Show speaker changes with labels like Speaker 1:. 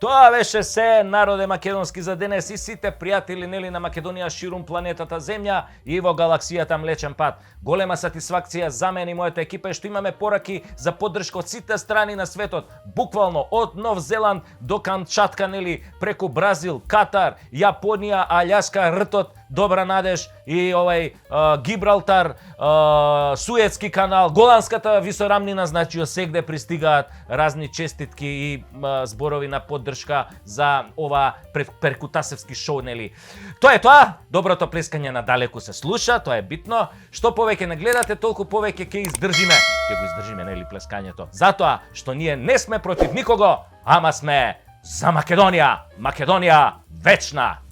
Speaker 1: Тоа беше се, народе македонски за денес и сите пријатели нели на Македонија ширум планетата Земја и во галаксијата Млечен пат. Голема сатисфакција за мене и мојата екипа е што имаме пораки за поддршка од сите страни на светот, буквално од Нов Зеланд до Камчатка нели, преку Бразил, Катар, Јапонија, Аљаска, Ртот, Добра Надеж и Гибралтар, Суетски канал, Голандската висорамнина, значи осегде пристигаат разни честитки и зборови на поддршка за ова перкутасевски шоу, нели. Тоа е тоа, доброто плескање надалеку се слуша, тоа е битно. Што повеќе не гледате, толку повеќе ќе издржиме. Ќе го издржиме, нели, плескањето. Затоа што ние не сме против никого, ама сме за Македонија. Македонија вечна.